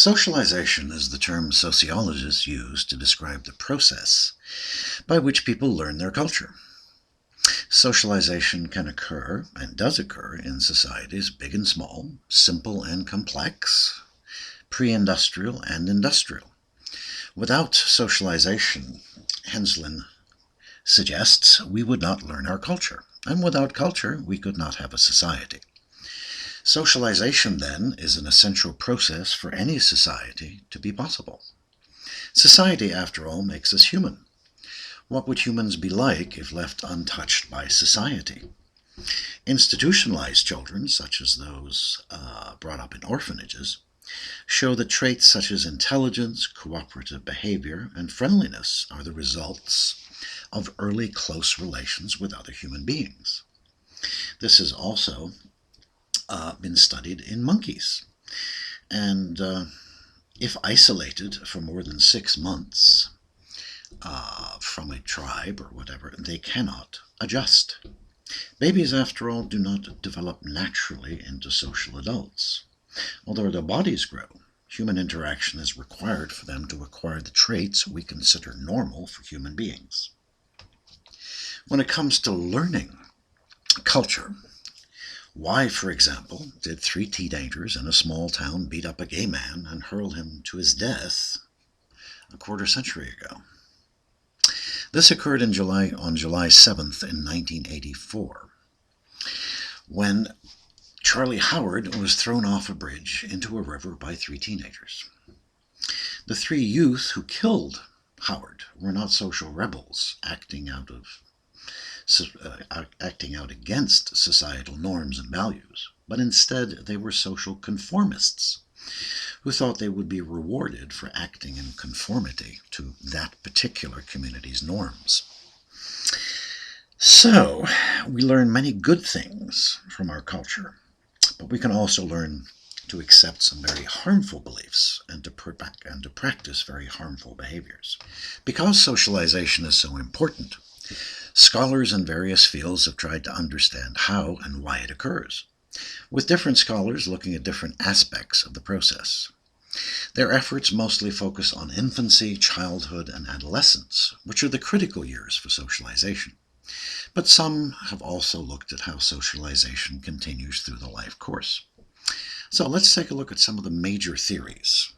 Socialization is the term sociologists use to describe the process by which people learn their culture. Socialization can occur, and does occur, in societies big and small, simple and complex, pre-industrial and industrial. Without socialization, Henslin suggests, we would not learn our culture, and without culture we could not have a society. Socialization, then, is an essential process for any society to be possible. Society, after all, makes us human. What would humans be like if left untouched by society? Institutionalized children, such as those brought up in orphanages, show that traits such as intelligence, cooperative behavior, and friendliness are the results of early close relations with other human beings. This has also been studied in monkeys. And if isolated for more than 6 months from a tribe or whatever, they cannot adjust. Babies, after all, do not develop naturally into social adults. Although their bodies grow, human interaction is required for them to acquire the traits we consider normal for human beings. When it comes to learning culture, why, for example, did 3 teenagers in a small town beat up a gay man and hurl him to his death a quarter century ago? This occurred on July 7th in 1984, when Charlie Howard was thrown off a bridge into a river by 3 teenagers. The 3 youth who killed Howard were not social rebels acting out against societal norms and values, but instead they were social conformists who thought they would be rewarded for acting in conformity to that particular community's norms. So, we learn many good things from our culture, but we can also learn to accept some very harmful beliefs and to practice very harmful behaviors. Because socialization is so important, scholars in various fields have tried to understand how and why it occurs, with different scholars looking at different aspects of the process. Their efforts mostly focus on infancy, childhood, and adolescence, which are the critical years for socialization. But some have also looked at how socialization continues through the life course. So let's take a look at some of the major theories.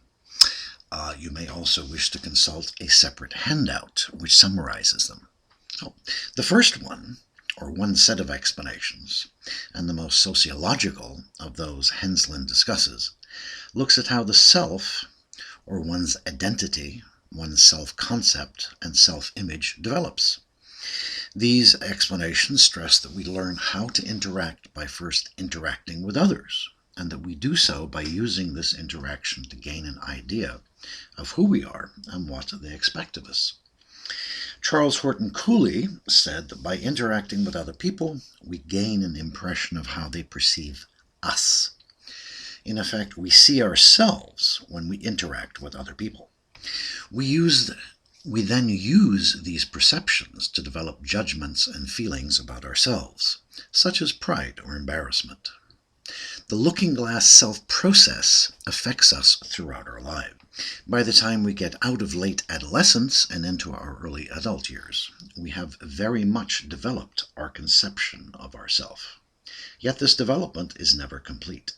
You may also wish to consult a separate handout which summarizes them. So, the first one, or one set of explanations, and the most sociological of those Henslin discusses, looks at how the self, or one's identity, one's self-concept, and self-image develops. These explanations stress that we learn how to interact by first interacting with others, and that we do so by using this interaction to gain an idea of who we are and what they expect of us. Charles Horton Cooley said that by interacting with other people, we gain an impression of how they perceive us. In effect, we see ourselves when we interact with other people. We then use these perceptions to develop judgments and feelings about ourselves, such as pride or embarrassment. The looking glass self-process affects us throughout our lives. By the time we get out of late adolescence and into our early adult years, we have very much developed our conception of ourself. Yet this development is never complete.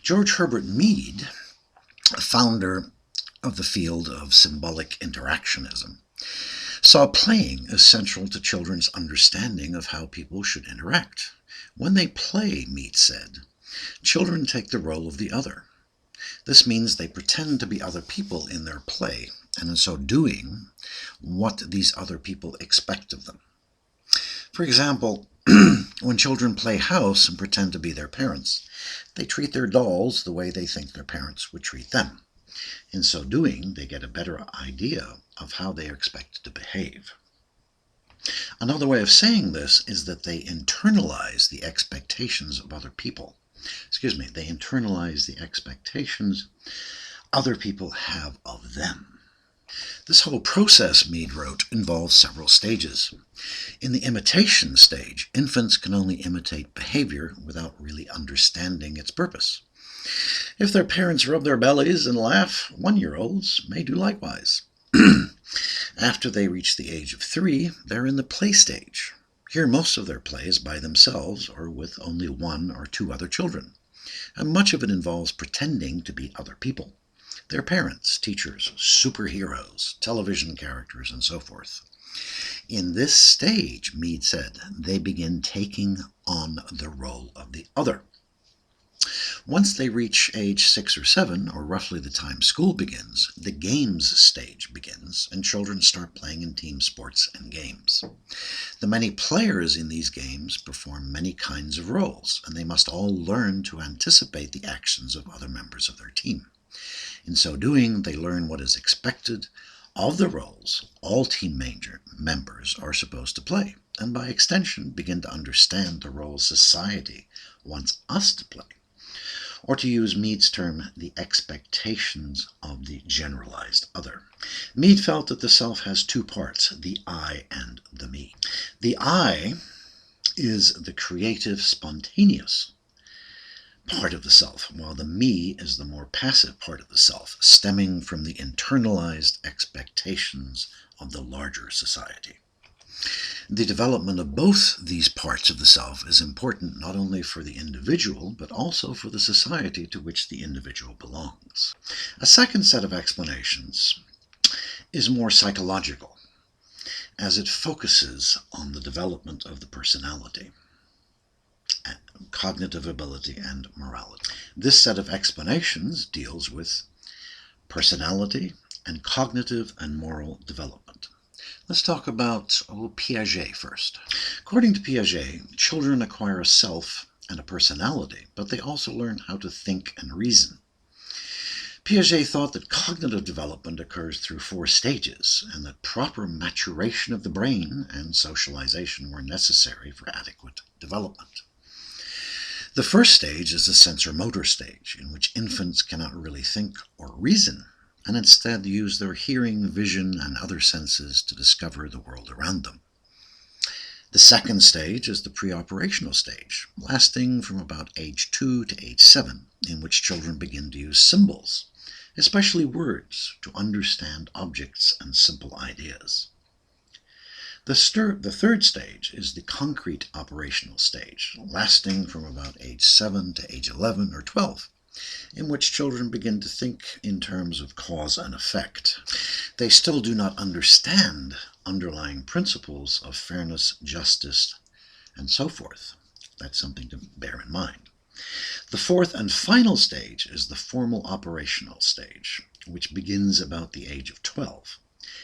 George Herbert Mead, founder of the field of symbolic interactionism, saw playing as central to children's understanding of how people should interact. When they play, Mead said, children take the role of the other. This means they pretend to be other people in their play, and in so doing, what these other people expect of them. For example, when children play house and pretend to be their parents, they treat their dolls the way they think their parents would treat them. In so doing, they get a better idea of how they are expected to behave. Another way of saying this is that they internalize the expectations of other people. They internalize the expectations other people have of them. This whole process, Mead wrote, involves several stages. In the imitation stage, infants can only imitate behavior without really understanding its purpose. If their parents rub their bellies and laugh, 1-year-olds may do likewise. After they reach the age of 3, they're in the play stage. Here, most of their play is by themselves or with only 1 or 2 other children, and much of it involves pretending to be other people. Their parents, teachers, superheroes, television characters, and so forth. In this stage, Mead said, they begin taking on the role of the other. Once they reach age 6 or 7, or roughly the time school begins, the games stage begins, and children start playing in team sports and games. The many players in these games perform many kinds of roles, and they must all learn to anticipate the actions of other members of their team. In so doing, they learn what is expected of the roles all team members are supposed to play, and by extension begin to understand the roles society wants us to play. Or to use Mead's term, the expectations of the generalized other. Mead felt that the self has 2 parts, the I and the me. The I is the creative, spontaneous part of the self, while the me is the more passive part of the self, stemming from the internalized expectations of the larger society. The development of both these parts of the self is important not only for the individual, but also for the society to which the individual belongs. A second set of explanations is more psychological, as it focuses on the development of the personality, cognitive ability, and morality. This set of explanations deals with personality and cognitive and moral development. Let's talk about Piaget first. According to Piaget, children acquire a self and a personality, but they also learn how to think and reason. Piaget thought that cognitive development occurs through 4 stages, and that proper maturation of the brain and socialization were necessary for adequate development. The first stage is the sensor-motor stage, in which infants cannot really think or reason, and instead use their hearing, vision, and other senses to discover the world around them. The second stage is the pre-operational stage, lasting from about age 2 to age 7, in which children begin to use symbols, especially words, to understand objects and simple ideas. The third stage is the concrete operational stage, lasting from about age 7 to age 11 or 12, in which children begin to think in terms of cause and effect. They still do not understand underlying principles of fairness, justice, and so forth. That's something to bear in mind. The fourth and final stage is the formal operational stage, which begins about the age of 12.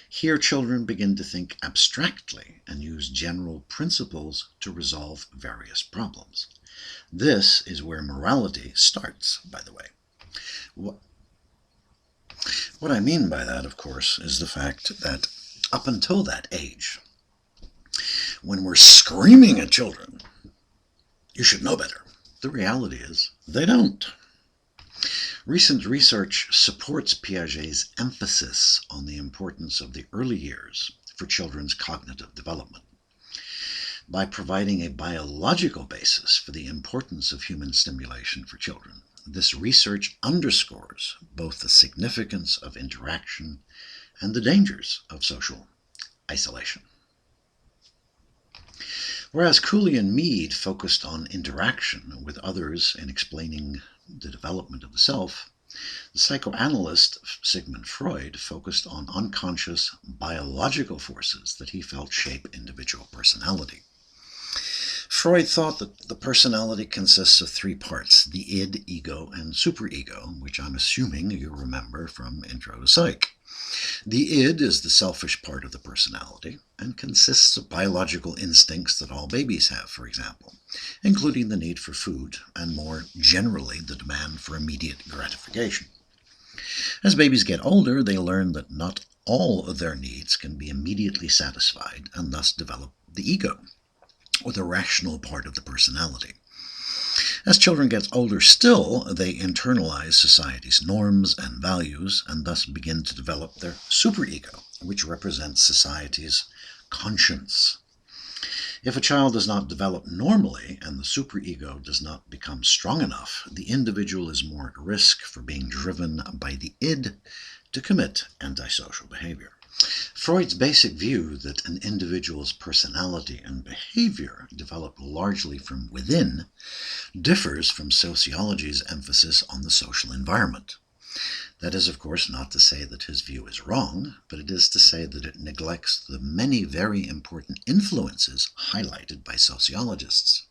Here children begin to think abstractly and use general principles to resolve various problems. This is where morality starts, by the way. What I mean by that, of course, is the fact that up until that age, when we're screaming at children, you should know better, the reality is they don't. Recent research supports Piaget's emphasis on the importance of the early years for children's cognitive development. By providing a biological basis for the importance of human stimulation for children, this research underscores both the significance of interaction and the dangers of social isolation. Whereas Cooley and Mead focused on interaction with others in explaining the development of the self, the psychoanalyst Sigmund Freud focused on unconscious biological forces that he felt shape individual personality. Freud thought that the personality consists of 3 parts, the id, ego, and superego, which I'm assuming you remember from Intro to Psych. The id is the selfish part of the personality and consists of biological instincts that all babies have, for example, including the need for food and more generally the demand for immediate gratification. As babies get older, they learn that not all of their needs can be immediately satisfied and thus develop the ego, or the rational part of the personality. As children get older still, they internalize society's norms and values and thus begin to develop their superego, which represents society's conscience. If a child does not develop normally and the superego does not become strong enough, the individual is more at risk for being driven by the id to commit antisocial behavior. Freud's basic view that an individual's personality and behavior develop largely from within differs from sociology's emphasis on the social environment. That is, of course, not to say that his view is wrong, but it is to say that it neglects the many very important influences highlighted by sociologists.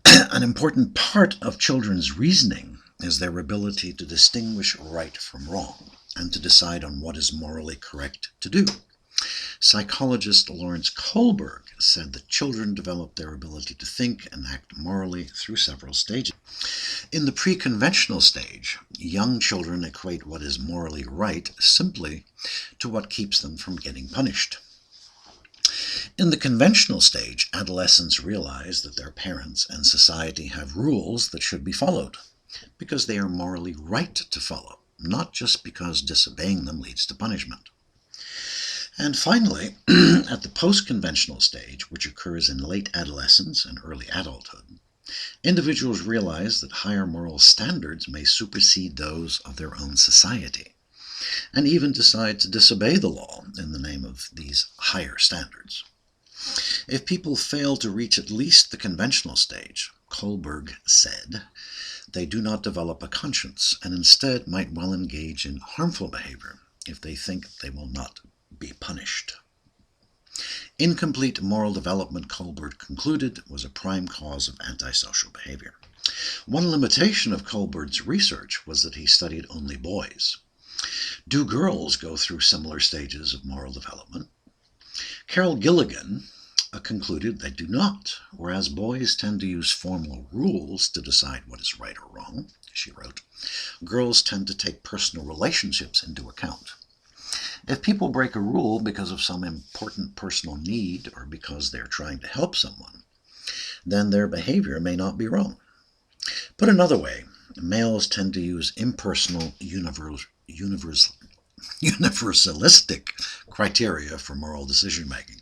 An important part of children's reasoning is their ability to distinguish right from wrong and to decide on what is morally correct to do. Psychologist Lawrence Kohlberg said that children develop their ability to think and act morally through several stages. In the pre-conventional stage, young children equate what is morally right simply to what keeps them from getting punished. In the conventional stage, adolescents realize that their parents and society have rules that should be followed, because they are morally right to follow, not just because disobeying them leads to punishment. And finally, at the post-conventional stage, which occurs in late adolescence and early adulthood, individuals realize that higher moral standards may supersede those of their own society, and even decide to disobey the law in the name of these higher standards. If people fail to reach at least the conventional stage, Kohlberg said, they do not develop a conscience and instead might well engage in harmful behavior if they think they will not be punished. Incomplete moral development, Kohlberg concluded, was a prime cause of antisocial behavior. One limitation of Kohlberg's research was that he studied only boys. Do girls go through similar stages of moral development? Carol Gilligan concluded they do not, whereas boys tend to use formal rules to decide what is right or wrong, she wrote. Girls tend to take personal relationships into account. If people break a rule because of some important personal need or because they're trying to help someone, then their behavior may not be wrong. Put another way, males tend to use impersonal, universalistic criteria for moral decision-making,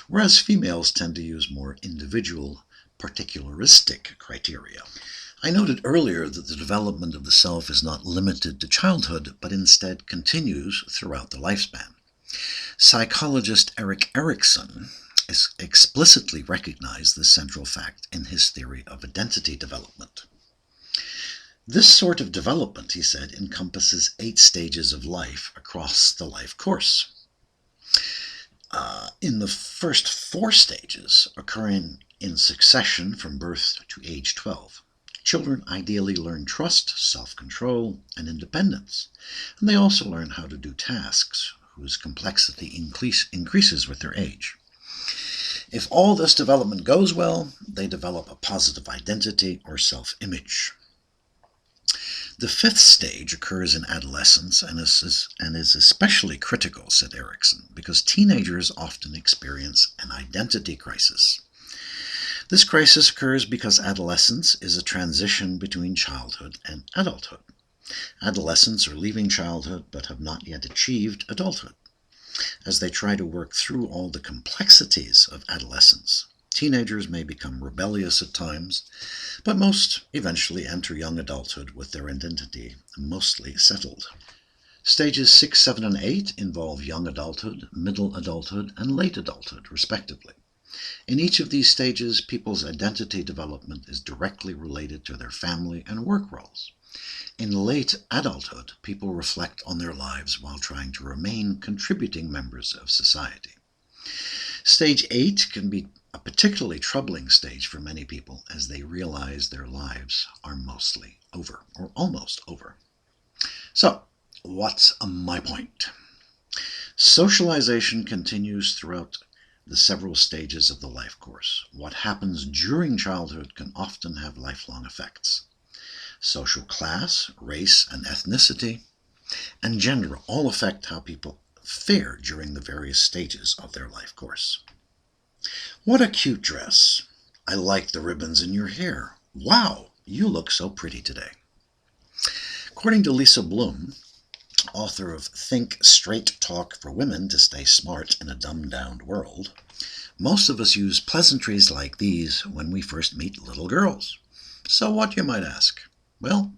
whereas females tend to use more individual, particularistic criteria. I noted earlier that the development of the self is not limited to childhood, but instead continues throughout the lifespan. Psychologist Erik Erikson explicitly recognized this central fact in his theory of identity development. This sort of development, he said, encompasses 8 stages of life across the life course. In the first 4 stages, occurring in succession from birth to age 12, children ideally learn trust, self-control, and independence, and they also learn how to do tasks whose complexity increases with their age. If all this development goes well, they develop a positive identity or self-image. The 5th stage occurs in adolescence and is especially critical, said Erikson, because teenagers often experience an identity crisis. This crisis occurs because adolescence is a transition between childhood and adulthood. Adolescents are leaving childhood but have not yet achieved adulthood. As they try to work through all the complexities of adolescence, teenagers may become rebellious at times, but most eventually enter young adulthood with their identity mostly settled. Stages 6, 7, and 8 involve young adulthood, middle adulthood, and late adulthood, respectively. In each of these stages, people's identity development is directly related to their family and work roles. In late adulthood, people reflect on their lives while trying to remain contributing members of society. Stage 8 can be a particularly troubling stage for many people as they realize their lives are mostly over, or almost over. So, what's my point? Socialization continues throughout the several stages of the life course. What happens during childhood can often have lifelong effects. Social class, race and ethnicity, and gender all affect how people fare during the various stages of their life course. What a cute dress. I like the ribbons in your hair. Wow, you look so pretty today. According to Lisa Bloom, author of Think Straight Talk for Women to Stay Smart in a Dumbed-Down World, most of us use pleasantries like these when we first meet little girls. So what, you might ask? Well,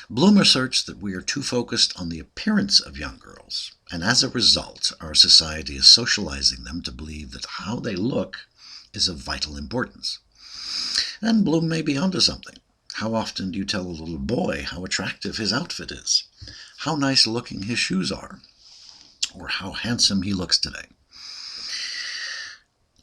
Bloom asserts that we are too focused on the appearance of young girls, and as a result, our society is socializing them to believe that how they look is of vital importance. And Bloom may be onto something. How often do you tell a little boy how attractive his outfit is, how nice looking his shoes are, or how handsome he looks today?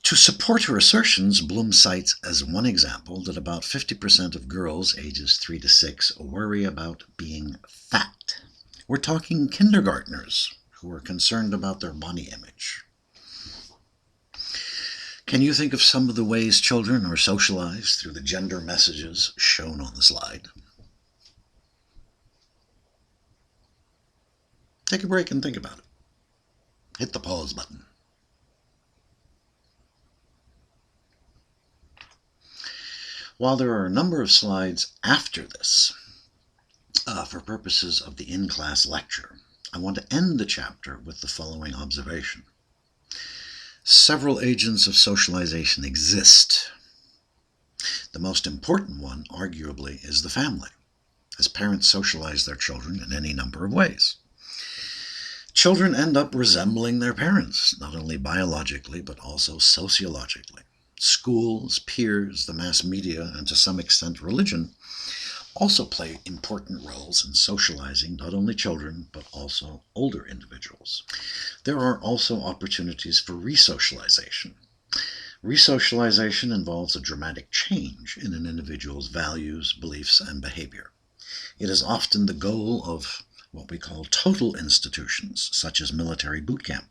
To support her assertions, Bloom cites as one example that about 50% of girls ages 3 to 6 worry about being fat. We're talking kindergartners who are concerned about their body image. Can you think of some of the ways children are socialized through the gender messages shown on the slide? Take a break and think about it. Hit the pause button. While there are a number of slides after this, for purposes of the in-class lecture, I want to end the chapter with the following observation. Several agents of socialization exist. The most important one, arguably, is the family, as parents socialize their children in any number of ways. Children end up resembling their parents, not only biologically, but also sociologically. Schools, peers, the mass media, and to some extent religion also play important roles in socializing not only children, but also older individuals. There are also opportunities for resocialization. Resocialization involves a dramatic change in an individual's values, beliefs, and behavior. It is often the goal of what we call total institutions, such as military boot camp.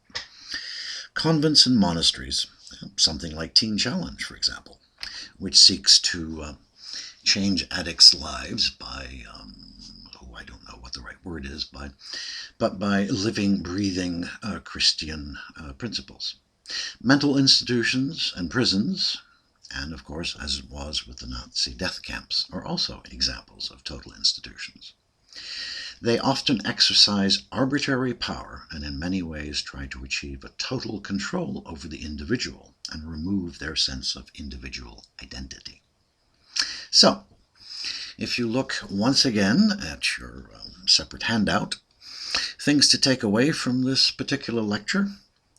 Convents and monasteries, something like Teen Challenge, for example, which seeks to change addicts' lives by, I don't know what the right word is, but by living, breathing Christian principles. Mental institutions and prisons, and of course, as it was with the Nazi death camps, are also examples of total institutions. They often exercise arbitrary power and in many ways try to achieve a total control over the individual and remove their sense of individual identity. So, if you look once again at your separate handout, things to take away from this particular lecture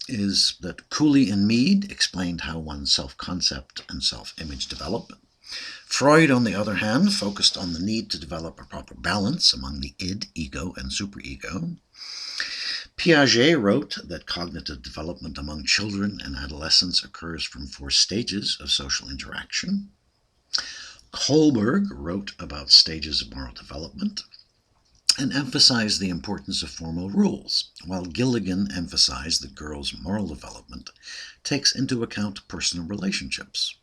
is that Cooley and Mead explained how one's self-concept and self-image develop. Freud, on the other hand, focused on the need to develop a proper balance among the id, ego, and superego. Piaget wrote that cognitive development among children and adolescents occurs from 4 stages of social interaction. Kohlberg wrote about stages of moral development and emphasized the importance of formal rules, while Gilligan emphasized that girls' moral development takes into account personal relationships.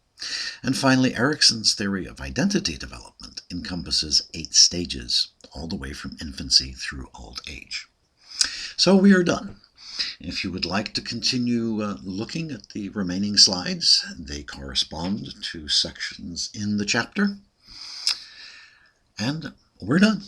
And finally, Erikson's theory of identity development encompasses 8 stages, all the way from infancy through old age. So we are done. If you would like to continue looking at the remaining slides, they correspond to sections in the chapter. And we're done.